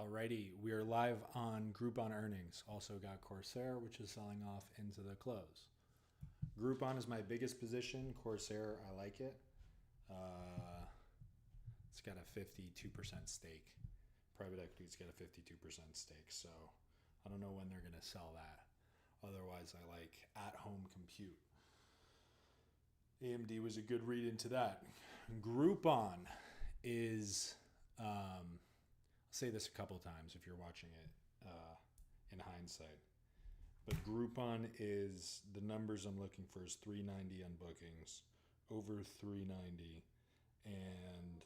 Alrighty, we are live on Groupon earnings. Also got Corsair, which is selling off into the close. Groupon is my biggest position. Corsair, I like it. It's got a 52% stake. Private equity's got a 52% stake, so I don't know when they're going to sell that. Otherwise, I like at-home compute. AMD was a good read into that. Groupon is, I'll say this a couple times if you're watching it in hindsight, but Groupon is, the numbers I'm looking for is 390 on bookings, over 390, and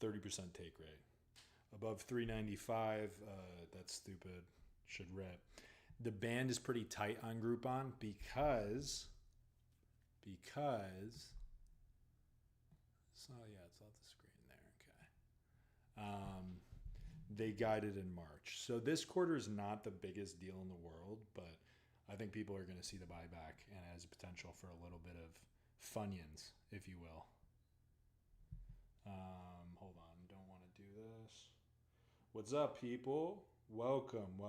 30% take rate. Above 395, that's stupid, should rip. The band is pretty tight on Groupon because it's off the screen there. Okay. They guided in March. So this quarter is not the biggest deal in the world, but I think people are going to see the buyback and it has a potential for a little bit of Funyuns, if you will. Hold on, don't want to do this. What's up, people? Welcome.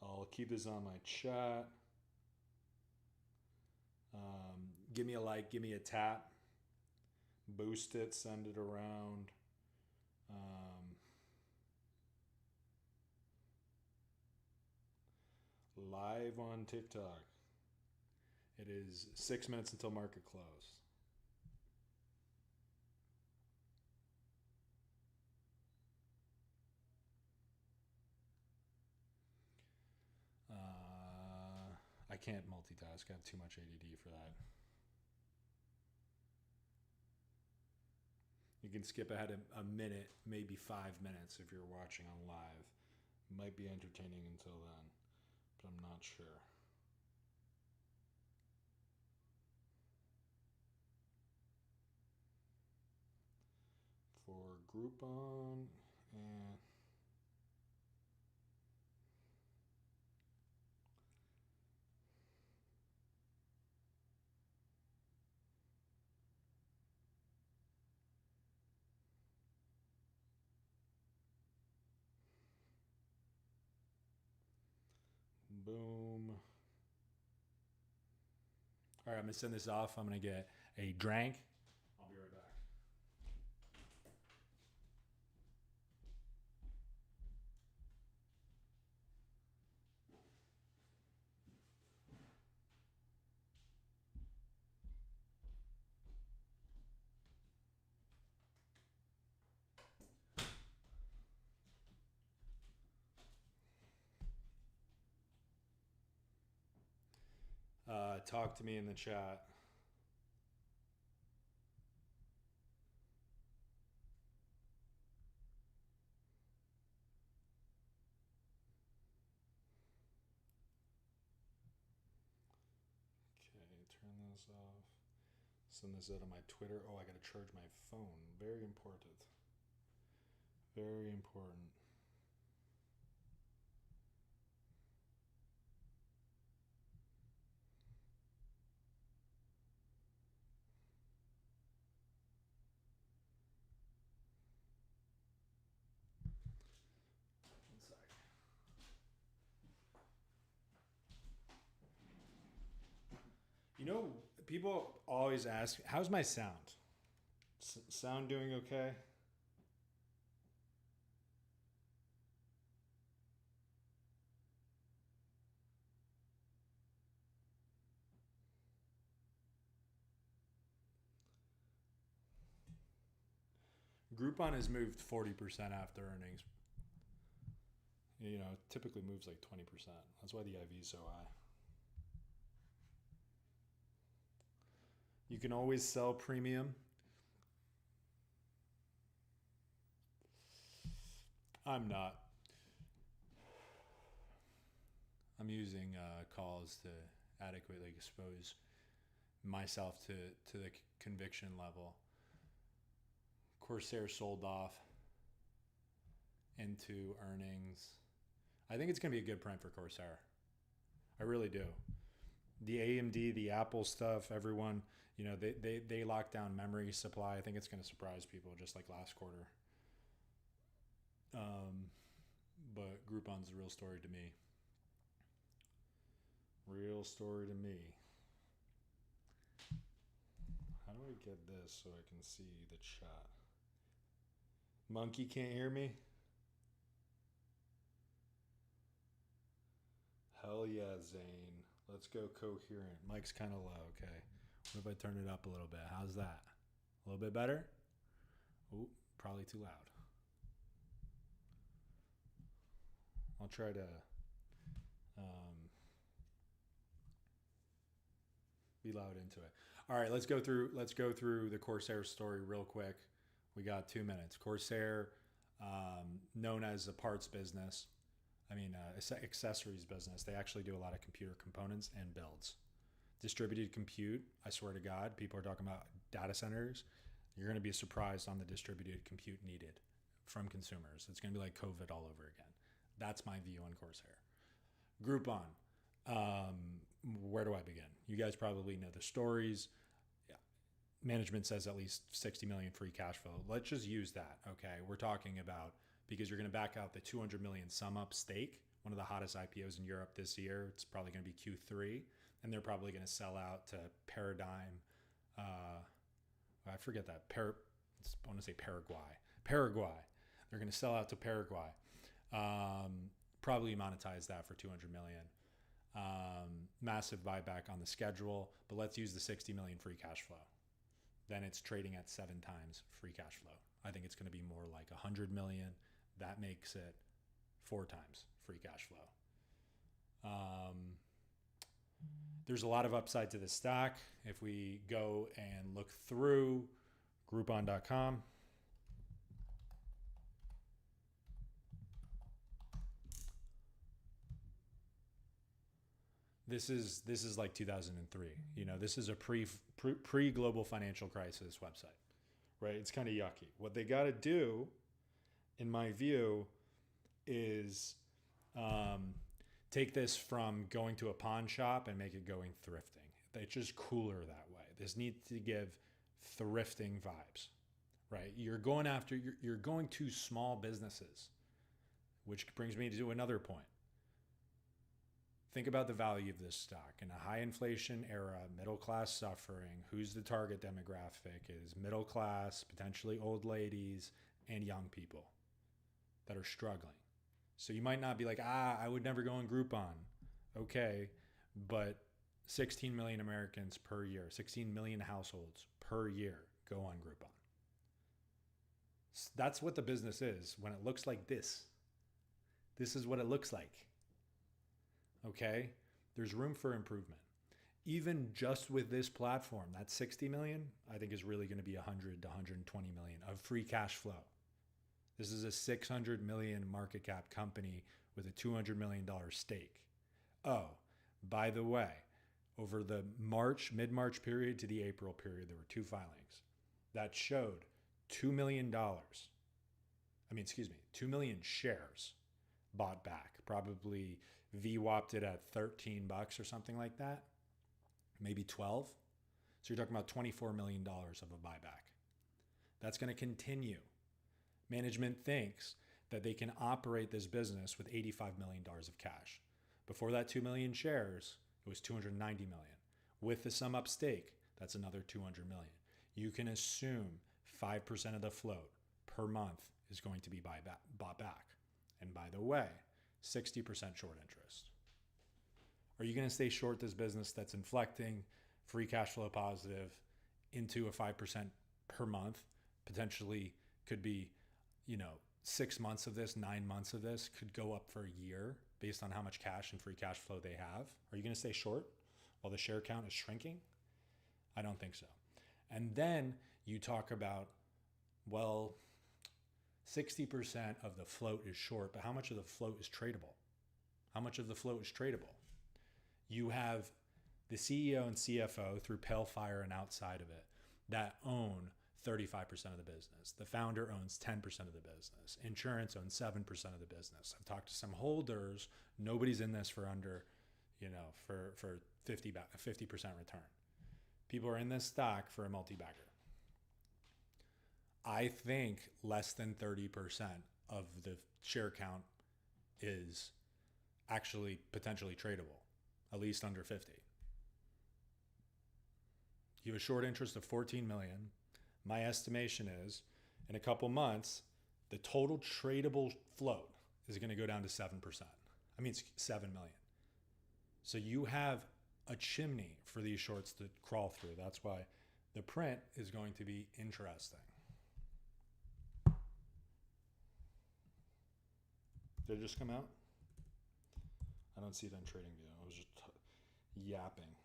I'll keep this on my chat. Give me a like, give me a tap. Boost it, send it around. Live on TikTok. It is 6 minutes until market close. I can't multitask. I have too much ADD for that. You can skip ahead a minute, maybe 5 minutes if you're watching on live. Might be entertaining until then, but I'm not sure. For Groupon and boom. All right, I'm going to send this off. I'm going to get a drink. I'll be right back. Talk to me in the chat. Okay, turn this off. Send this out on my Twitter. Oh, I got to charge my phone. Very important. Very important. You know, people always ask, how's my sound? Sound doing okay? Groupon has moved 40% after earnings. You know, it typically moves like 20%. That's why the IV is so high. You can always sell premium. I'm not. I'm using calls to adequately expose myself to the conviction level. Corsair sold off into earnings. I think it's going to be a good print for Corsair. I really do. The AMD, the Apple stuff, everyone They locked down memory supply. I think it's going to surprise people, just like last quarter. But Groupon's the real story to me. Real story to me. How do I get this so I can see the chat? Monkey can't hear me? Hell yeah, Zane. Let's go coherent. Mic's kind of low. Okay. What if I turn it up a little bit? How's that? A little bit better? Ooh, probably too loud. I'll try to be loud into it. All right, let's go through the Corsair story real quick. We got 2 minutes. Corsair, known as a parts business, accessories business. They actually do a lot of computer components and builds. Distributed compute, I swear to God, people are talking about data centers. You're going to be surprised on the distributed compute needed from consumers. It's going to be like COVID all over again. That's my view on Corsair. Groupon. Where do I begin? You guys probably know the stories. Yeah. Management says at least 60 million free cash flow. Let's just use that. Okay. We're talking about, because you're going to back out the 200 million sum up stake, one of the hottest IPOs in Europe this year. It's probably going to be Q3, and they're probably going to sell out to Paradigm. I forget that. I want to say Paraguay. They're going to sell out to Paraguay. Probably monetize that for 200 million. Massive buyback on the schedule, but let's use the 60 million free cash flow. Then it's trading at 7 times free cash flow. I think it's going to be more like 100 million. That makes it 4 times free cash flow. There's a lot of upside to this stock. If we go and look through Groupon.com, This is like 2003. This is a pre global financial crisis website, right? It's kind of yucky. What they got to do, in my view, is take this from going to a pawn shop and make it going thrifting. It's just cooler that way. This needs to give thrifting vibes, right? You're going to small businesses, which brings me to another point. Think about the value of this stock. In a high inflation era, middle class suffering, who's the target demographic is middle class, potentially old ladies, and young people that are struggling. So you might not be like, I would never go on Groupon. Okay, but 16 million Americans per year, 16 million households per year go on Groupon. That's what the business is when it looks like this. This is what it looks like. Okay, there's room for improvement. Even just with this platform, that 60 million, I think is really going to be 100 to 120 million of free cash flow. This is a 600 million market cap company with a $200 million stake. Oh, by the way, over the mid-March period to the April period, there were 2 filings that showed $2 million. 2 million shares bought back, probably VWAP'd it at $13 or something like that, maybe 12. So you're talking about $24 million of a buyback. That's going to continue. Management thinks that they can operate this business with $85 million of cash. Before that 2 million shares, it was 290 million. With the sum up stake, that's another 200 million. You can assume 5% of the float per month is going to be bought back. And by the way, 60% short interest. Are you going to stay short this business that's inflecting free cash flow positive into a 5% per month? Potentially could be, 6 months of this, 9 months of this, could go up for a year based on how much cash and free cash flow they have. Are you going to stay short while the share count is shrinking? I don't think so. And then you talk about, 60% of the float is short, but how much of the float is tradable? How much of the float is tradable? You have the CEO and CFO through Pale Fire and outside of it that own 35% of the business. The founder owns 10% of the business. Insurance owns 7% of the business. I've talked to some holders. Nobody's in this for under, for 50% return. People are in this stock for a multi-bagger. I think less than 30% of the share count is actually potentially tradable, at least under 50. You have a short interest of 14 million. My estimation is in a couple months, the total tradable float is going to go down to 7%. I mean, it's 7 million. So you have a chimney for these shorts to crawl through. That's why the print is going to be interesting. Did it just come out? I don't see it on TradingView. I was just yapping.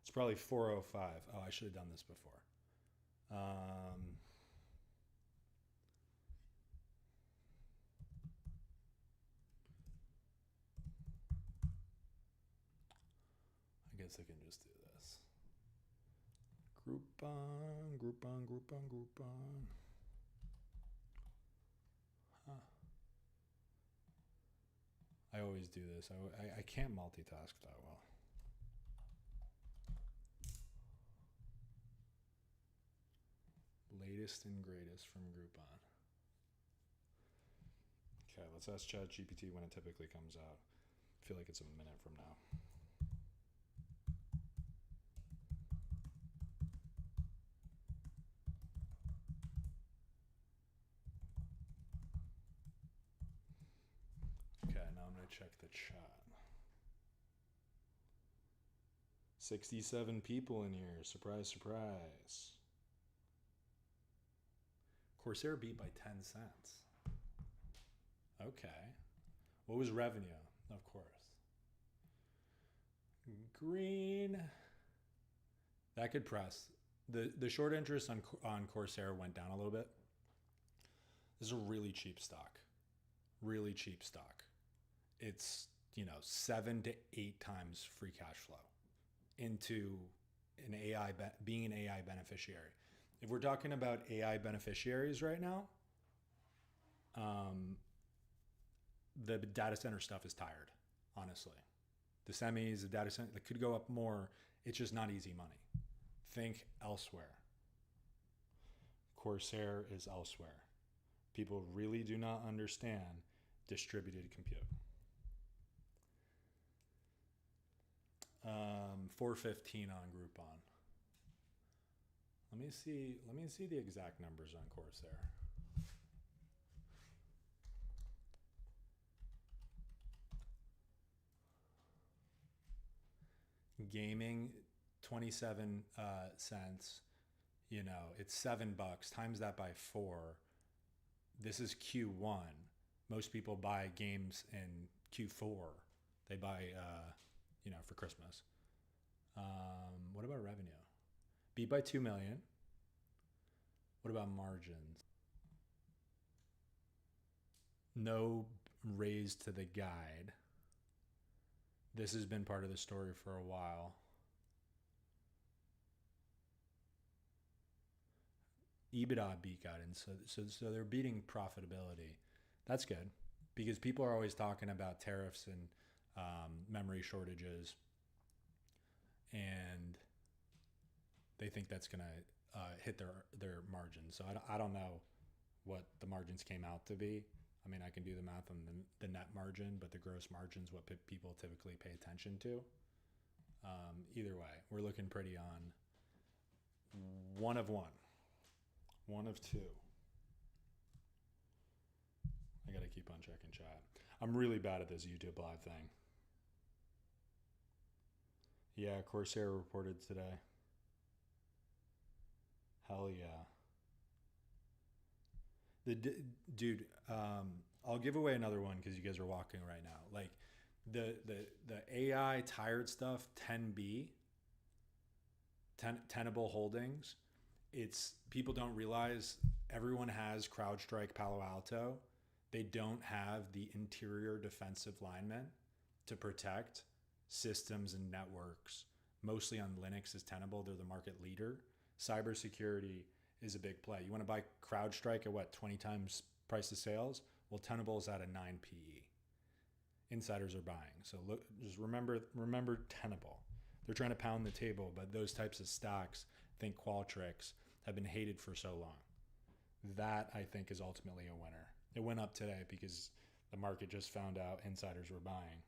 It's probably 405. Oh, I should have done this before. I guess I can just do this. Groupon, Groupon, Groupon, Groupon. Huh. I always do this. I can't multitask that well. Latest and greatest from Groupon. Okay, let's ask ChatGPT when it typically comes out. I feel like it's a minute from now. Okay, now I'm going to check the chat. 67 people in here. Surprise, surprise. Corsair beat by 10 cents. Okay. What was revenue? Of course. Green. That could press. The short interest on Corsair went down a little bit. This is a really cheap stock. Really cheap stock. It's, 7 to 8 times free cash flow into being an AI beneficiary. If we're talking about AI beneficiaries right now, the data center stuff is tired, honestly. The semis, the data center, that could go up more. It's just not easy money. Think elsewhere. Corsair is elsewhere. People really do not understand distributed compute. 415 on Groupon. Let me see the exact numbers on Corsair. Gaming, 27 cents. It's $7. Times that by 4. This is Q1. Most people buy games in Q4. They buy, for Christmas. What about revenue? Beat by 2 million. What about margins? No raise to the guide. This has been part of the story for a while. EBITDA beat guidance, so they're beating profitability. That's good because people are always talking about tariffs and memory shortages, and they think that's going to hit their margins. So I don't know what the margins came out to be. I mean, I can do the math on the net margin, but the gross margin is what people typically pay attention to. Either way, we're looking pretty on one of one. One of two. I got to keep on checking chat. I'm really bad at this YouTube live thing. Yeah, Corsair reported today. Hell yeah. Dude, I'll give away another one because you guys are walking right now. Like the AI tired stuff, 10B, Tenable Holdings. It's people don't realize everyone has CrowdStrike, Palo Alto. They don't have the interior defensive linemen to protect systems and networks. Mostly on Linux is Tenable. They're the market leader. Cybersecurity is a big play. You want to buy CrowdStrike at what, 20 times price of sales? Well, Tenable is at a 9 PE. insiders are buying. So look, just remember Tenable. They're trying to pound the table, but those types of stocks, think Qualtrics, have been hated for so long. That, I think, is ultimately a winner. It went up today because the market just found out insiders were buying.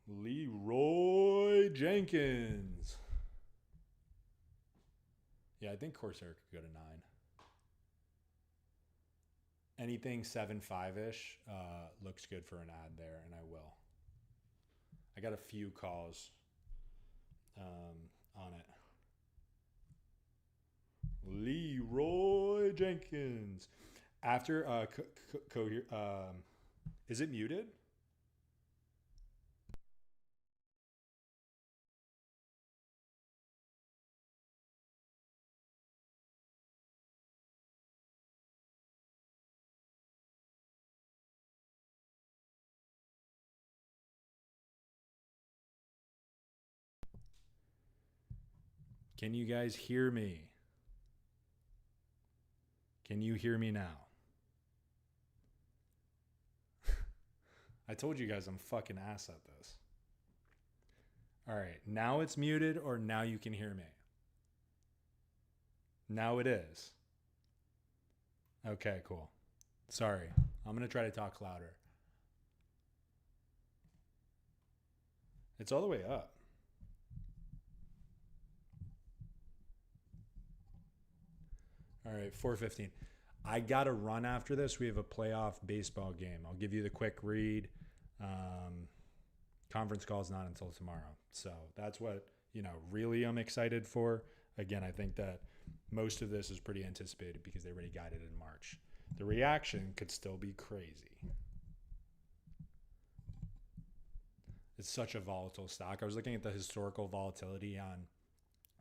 Leroy Jenkins. Yeah, I think Corsair could go to 9. Anything 7.5-ish looks good for an ad there, and I will. I got a few calls on it. Leroy Jenkins. After is it muted? Can you guys hear me? Can you hear me now? I told you guys I'm fucking ass at this. All right, now it's muted, or now you can hear me? Now it is. Okay, cool. Sorry. I'm going to try to talk louder. It's all the way up. All right, 4:15. I got to run after this. We have a playoff baseball game. I'll give you the quick read. Conference call is not until tomorrow. So that's what, really I'm excited for. Again, I think that most of this is pretty anticipated because they already got it in March. The reaction could still be crazy. It's such a volatile stock. I was looking at the historical volatility on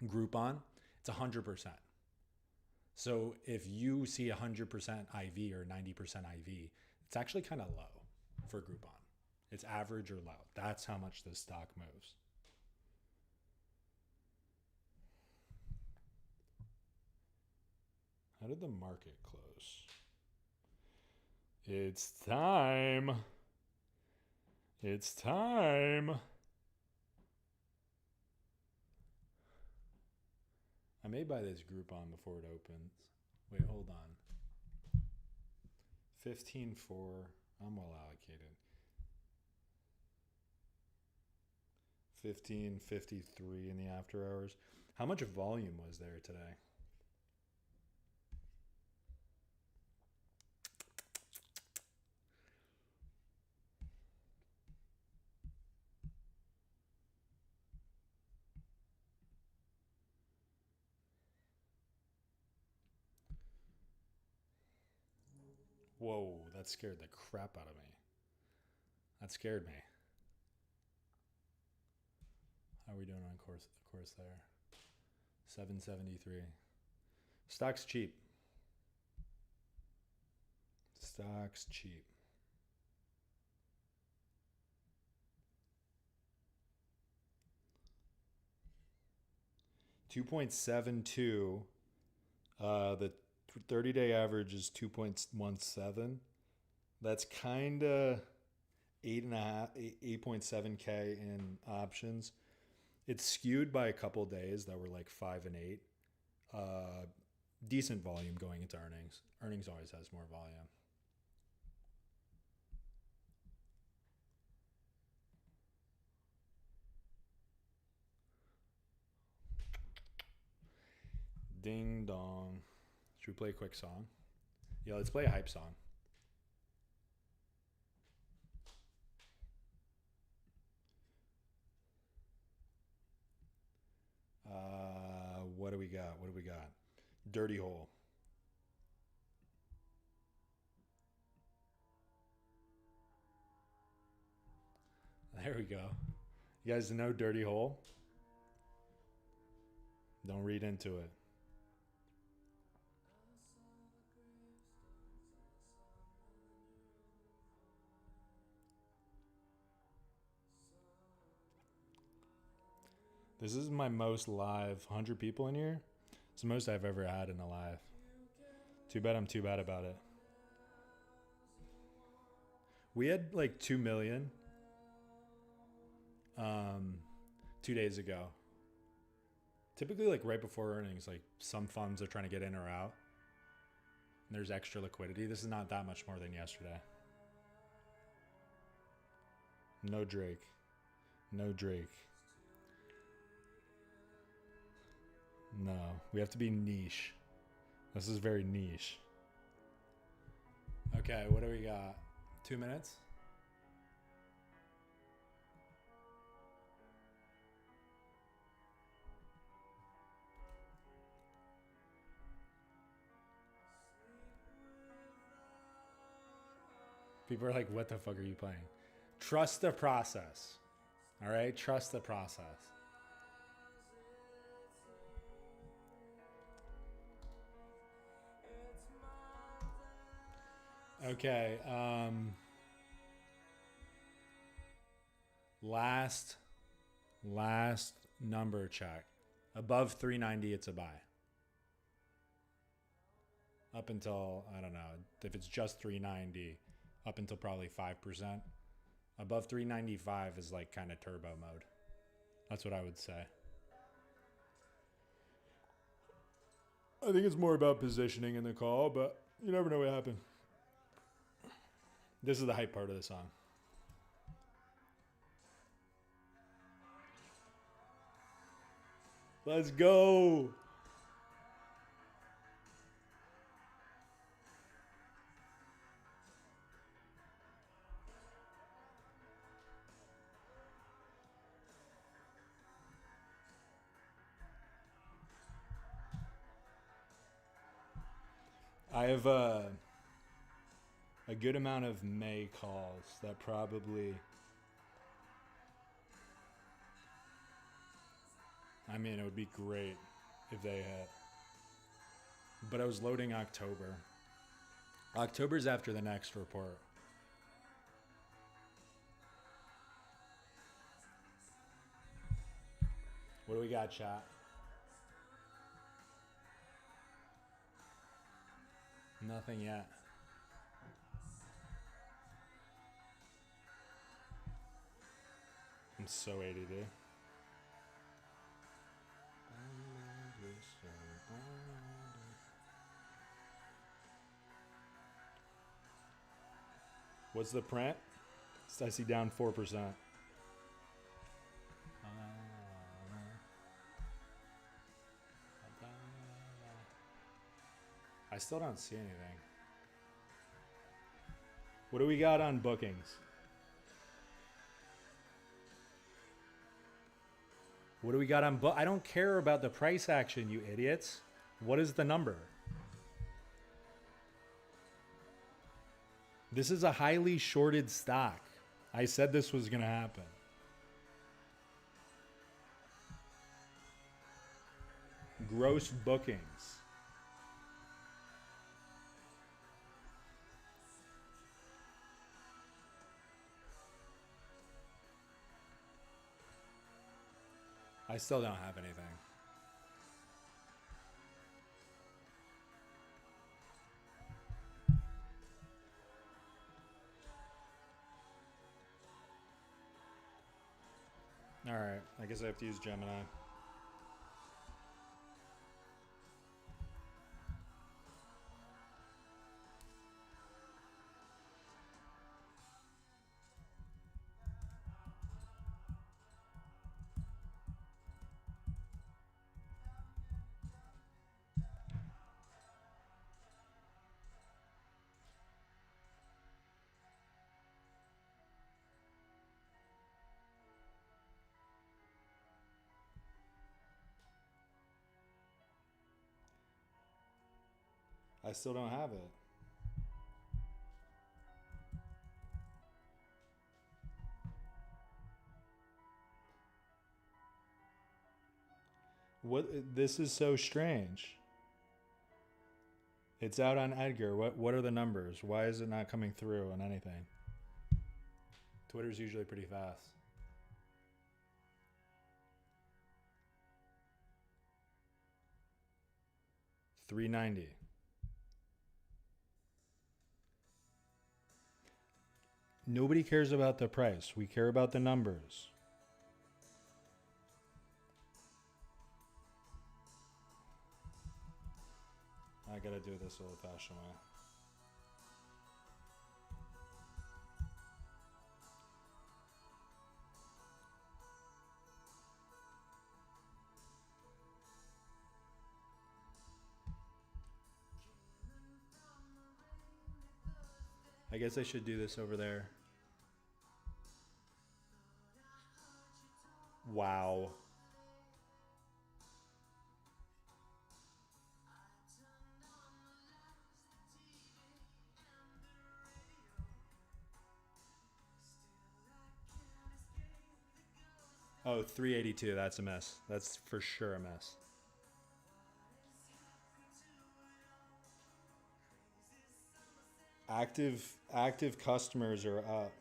Groupon. It's 100%. So if you see 100% IV or 90% IV, it's actually kind of low for Groupon. It's average or low. That's how much this stock moves. How did the market close? It's time. It's time. I may buy this Groupon before it opens. Wait, hold on. 15.4. I'm well allocated. 15.53 in the after hours. How much volume was there today? Whoa, that scared the crap out of me. That scared me. How are we doing on course there? 773. Stock's cheap. Stock's cheap. $2.72. The 30-day average is 2.17. That's kind of 8.7K in options. It's skewed by a couple days that were like 5 and 8. Decent volume going into earnings. Earnings always has more volume. Ding dong. Should we play a quick song? Yeah, let's play a hype song. What do we got? What do we got? Dirty Hole. There we go. You guys know Dirty Hole? Don't read into it. This is my most live 100 people in here. It's the most I've ever had in a live. Too bad I'm too bad about it. We had like 2 million 2 days ago. Typically like right before earnings, like some funds are trying to get in or out. And there's extra liquidity. This is not that much more than yesterday. No Drake. No Drake. No, we have to be niche. This is very niche. Okay, what do we got? 2 minutes? People are like, what the fuck are you playing? Trust the process. All right? Trust the process. Okay. Last number check. Above 390, it's a buy. Up until, I don't know, if it's just 390, up until probably 5%. Above 395 is like kind of turbo mode. That's what I would say. I think it's more about positioning in the call, but you never know what happened. This is the hype part of the song. Let's go. I have a good amount of May calls that probably, I mean, it would be great if they hit. But I was loading October. October's after the next report. What do we got, chat? Nothing yet. I'm so ADD. What's the print? I see down 4%. I still don't see anything. What do we got on bookings? What do we got on I don't care about the price action, you idiots. What is the number? This is a highly shorted stock. I said this was going to happen. Gross bookings. I still don't have anything. All right, I guess I have to use Gemini. I still don't have it. What? This is so strange. It's out on Edgar. What are the numbers? Why is it not coming through on anything? Twitter's usually pretty fast. $390. Nobody cares about the price. We care about the numbers. I gotta do this old-fashioned way. I guess I should do this over there. Wow. Oh, 382. That's a mess. That's for sure a mess. Active customers are up.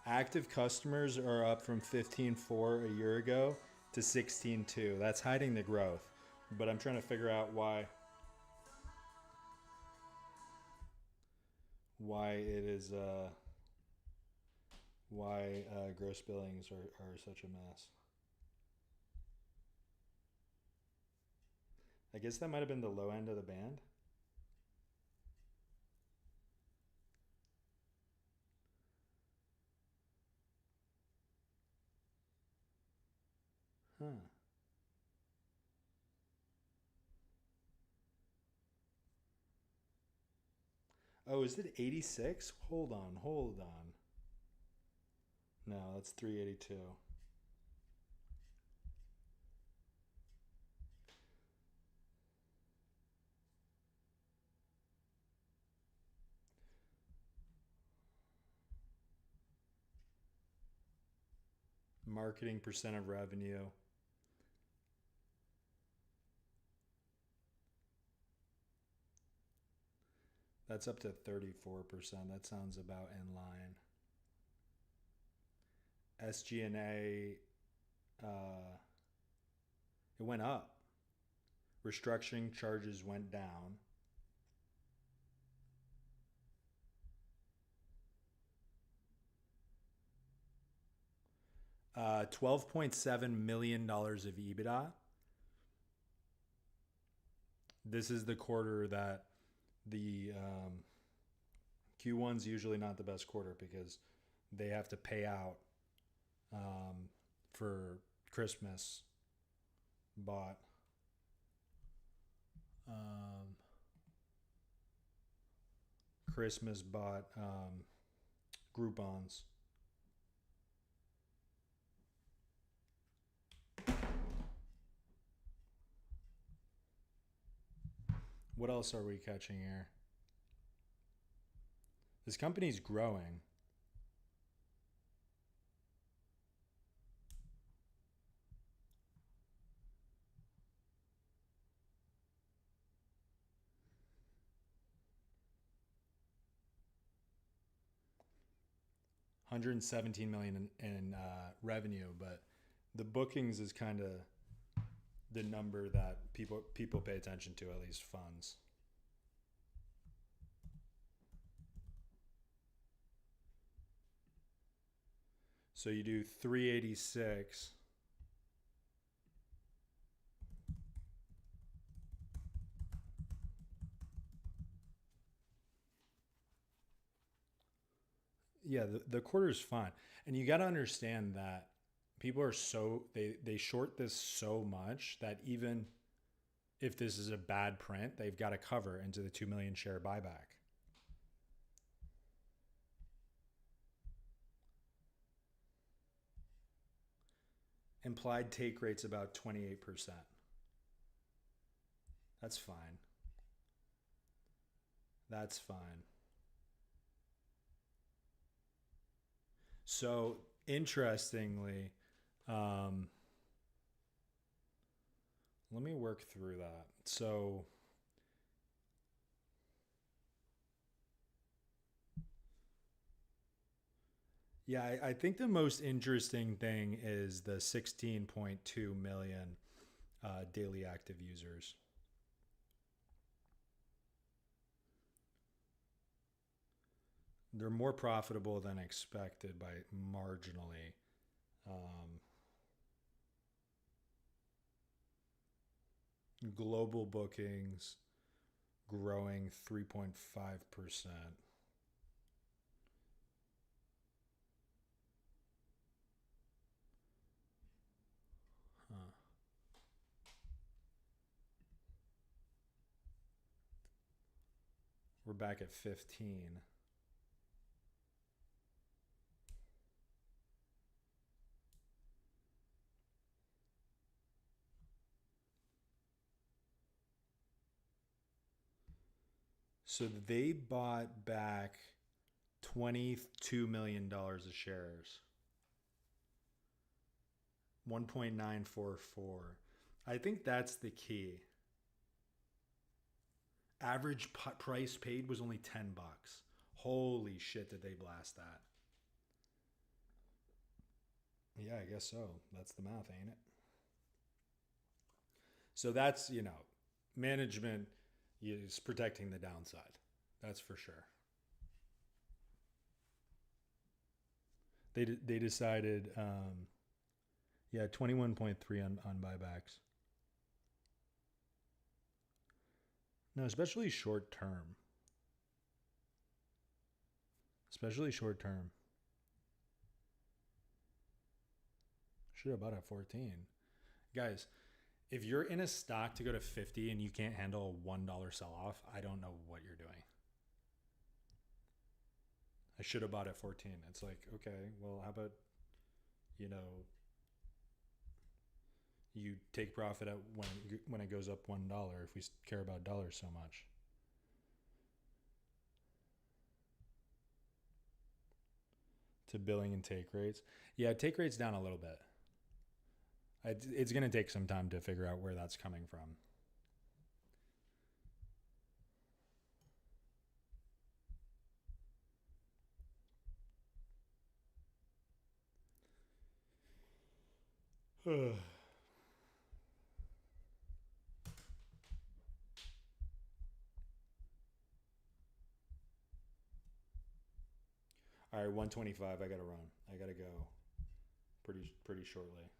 Active customers are up from 15.4 a year ago to 16.2. That's hiding the growth. But I'm trying to figure out why it is why gross billings are such a mess. I guess that might have been the low end of the band. Huh. Oh, is it 86? Hold on. No, that's 382. Marketing percent of revenue. That's up to 34%. That sounds about in line. SG&A, it went up. Restructuring charges went down. $12.7 million of EBITDA. This is the quarter that the Q1's usually not the best quarter because they have to pay out for Christmas bought. Christmas bought Groupons. What else are we catching here? This company's growing. $117 million in revenue, but the bookings is kind of the number that people pay attention to, at least funds. So you do 386. Yeah, the quarter is fine. And you got to understand that people are they short this so much that even if this is a bad print, they've got to cover into the 2 million share buyback. Implied take rate's about 28%. That's fine. That's fine. So interestingly, let me work through that. So yeah, I think the most interesting thing is the 16.2 million daily active users. They're more profitable than expected by marginally. Global bookings growing 3.5%. Huh. We're back at 15. So they bought back $22 million of shares. 1.944. I think that's the key. Average price paid was only $10. Holy shit, did they blast that? Yeah, I guess so. That's the math, ain't it? So that's, management is protecting the downside. That's for sure. They decided, 21.3 on buybacks. No, especially short term. Should have bought at 14. Guys, if you're in a stock to go to 50 and you can't handle a $1 sell off, I don't know what you're doing. I should have bought at 14. It's like, okay, well, how about, you take profit at when it goes up $1 if we care about dollars so much. To billing and take rates. Yeah, take rates down a little bit. It's going to take some time to figure out where that's coming from. All right, 125. I gotta run. I gotta go. Pretty shortly.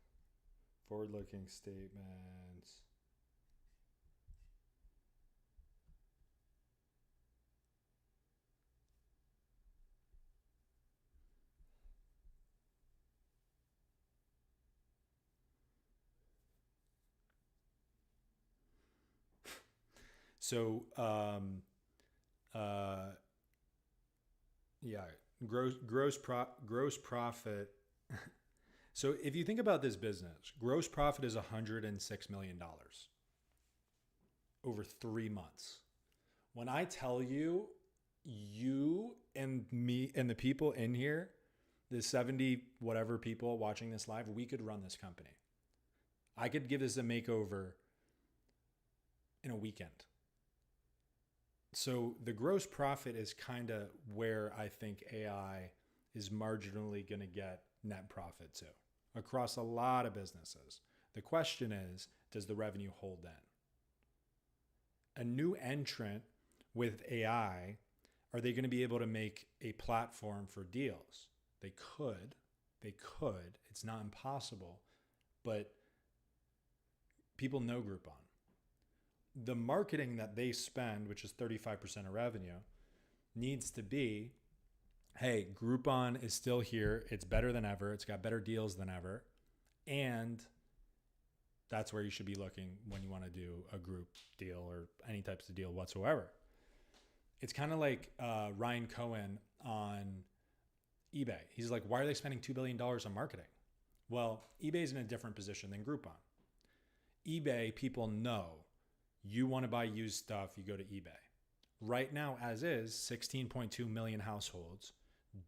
Forward-looking statements. So, yeah, gross profit. So if you think about this business, gross profit is $106 million over 3 months. When I tell you, you and me and the people in here, the 70 whatever people watching this live, we could run this company. I could give this a makeover in a weekend. So the gross profit is kind of where I think AI is marginally going to get net profit to across a lot of businesses. The question is, does the revenue hold in? A new entrant with AI, are they going to be able to make a platform for deals? They could. It's not impossible, but people know Groupon. The marketing that they spend, which is 35% of revenue, needs to be, hey, Groupon is still here. It's better than ever. It's got better deals than ever. And that's where you should be looking when you want to do a group deal or any types of deal whatsoever. It's kind of like Ryan Cohen on eBay. He's like, why are they spending $2 billion on marketing? Well, eBay's in a different position than Groupon. eBay, people know you want to buy used stuff, you go to eBay. Right now, as is, 16.2 million households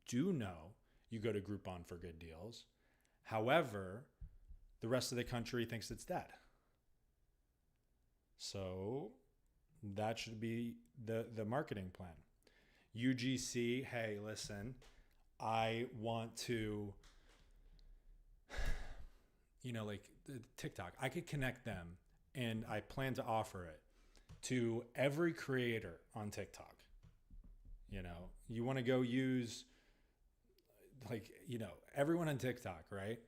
do know you go to Groupon for good deals. However, the rest of the country thinks it's dead. So that should be the marketing plan. UGC, hey, listen, I want to, like TikTok, I could connect them and I plan to offer it to every creator on TikTok. You want to go use, everyone on TikTok, right?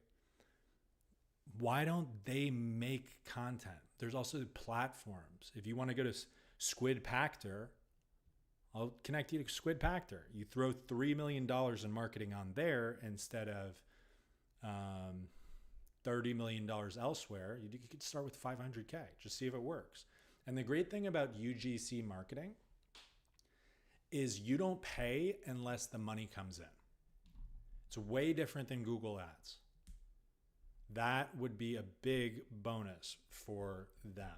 Why don't they make content? There's also platforms. If you want to go to Squid Pactor, I'll connect you to Squid Pactor. You throw $3 million in marketing on there instead of $30 million elsewhere. You could start with $500K. Just see if it works. And the great thing about UGC marketing is you don't pay unless the money comes in. It's way different than Google Ads. That would be a big bonus for them.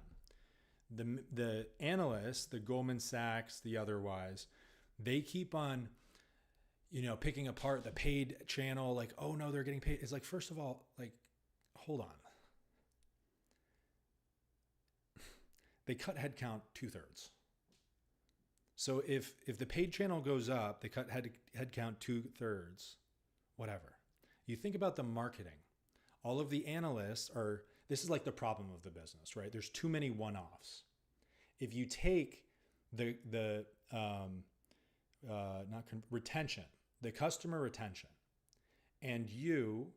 The analysts, the Goldman Sachs, the otherwise, they keep on, picking apart the paid channel. Like, oh no, they're getting paid. It's like, first of all, hold on. They cut headcount 2/3. So if the paid channel goes up, they cut headcount 2/3, whatever. You think about the marketing. All of the analysts this is like the problem of the business, right? There's too many one-offs. If you take retention, the customer retention, and you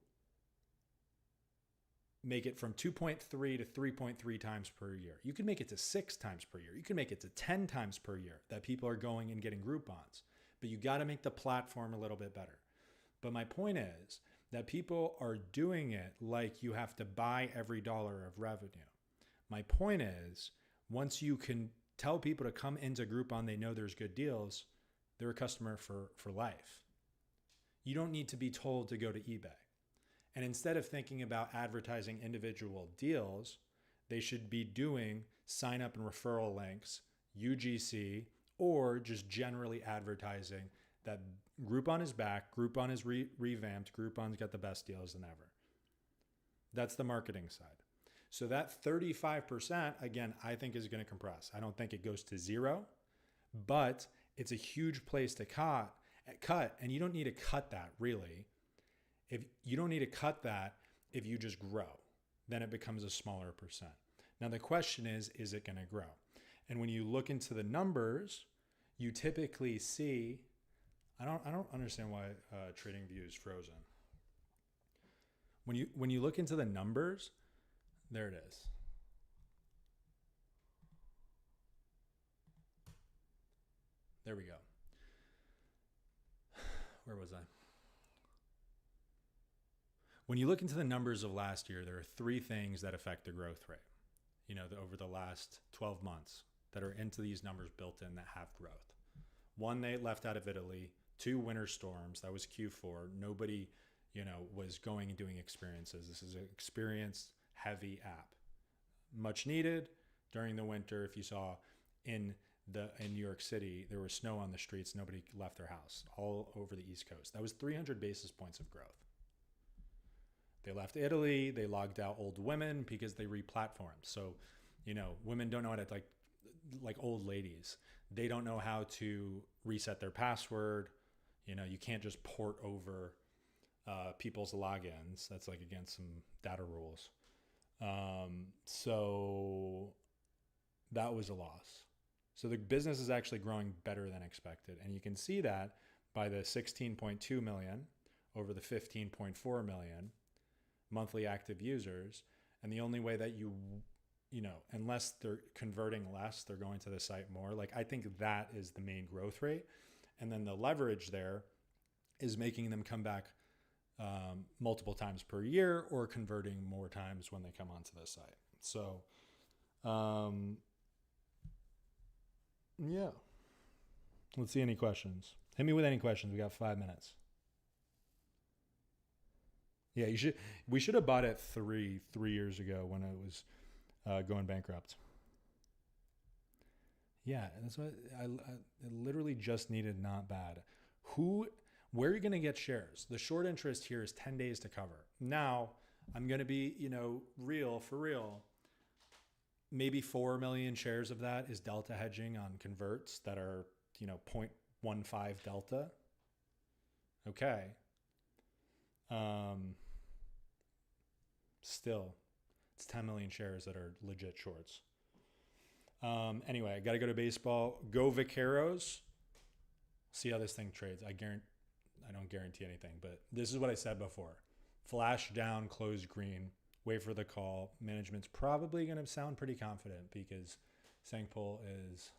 make it from 2.3 to 3.3 times per year. You can make it to 6 times per year. You can make it to 10 times per year that people are going and getting Groupons. But you got to make the platform a little bit better. But my point is that people are doing it like you have to buy every dollar of revenue. My point is, once you can tell people to come into Groupon, they know there's good deals, they're a customer for life. You don't need to be told to go to eBay. And instead of thinking about advertising individual deals, they should be doing sign up and referral links, UGC, or just generally advertising that Groupon is back, Groupon is revamped, Groupon's got the best deals than ever. That's the marketing side. So that 35%, again, I think is going to compress. I don't think it goes to 0, but it's a huge place to cut, and you don't need to cut that really. If you don't need to cut that if you just grow, then it becomes a smaller percent. Now the question is it going to grow? And when you look into the numbers, you typically see, I don't understand why TradingView is frozen. When you look into the numbers, there it is. There we go. Where was I? When you look into the numbers of last year, there are 3 things that affect the growth rate, over the last 12 months that are into these numbers built in that have growth. 1, they left out of Italy. 2, winter storms. That was Q4. Nobody, was going and doing experiences. This is an experience heavy app. Much needed during the winter. If you saw in New York City, there was snow on the streets. Nobody left their house all over the East Coast. That was 300 basis points of growth. They left Italy. They logged out old women because they replatformed. So, women don't know how to, like old ladies. They don't know how to reset their password. You can't just port over people's logins. That's against some data rules. So that was a loss. So the business is actually growing better than expected. And you can see that by the 16.2 million over the 15.4 million monthly active users. And the only way that unless they're converting less, they're going to the site more. I think that is the main growth rate. And then the leverage there is making them come back multiple times per year or converting more times when they come onto the site. So, yeah. Let's see any questions. Hit me with any questions. We got 5 minutes. Yeah, we should have bought it three years ago when it was going bankrupt. Yeah, that's what I literally just needed. Not bad. Where are you going to get shares? The short interest here is 10 days to cover. Now I'm going to be, real for real. Maybe 4 million shares of that is delta hedging on converts that are, 0.15 delta. Okay. Still, it's 10 million shares that are legit shorts. Anyway, I got to go to baseball. Go Vaqueros. See how this thing trades. I don't guarantee anything, but this is what I said before. Flash down, close green, wait for the call. Management's probably going to sound pretty confident because Sangpol is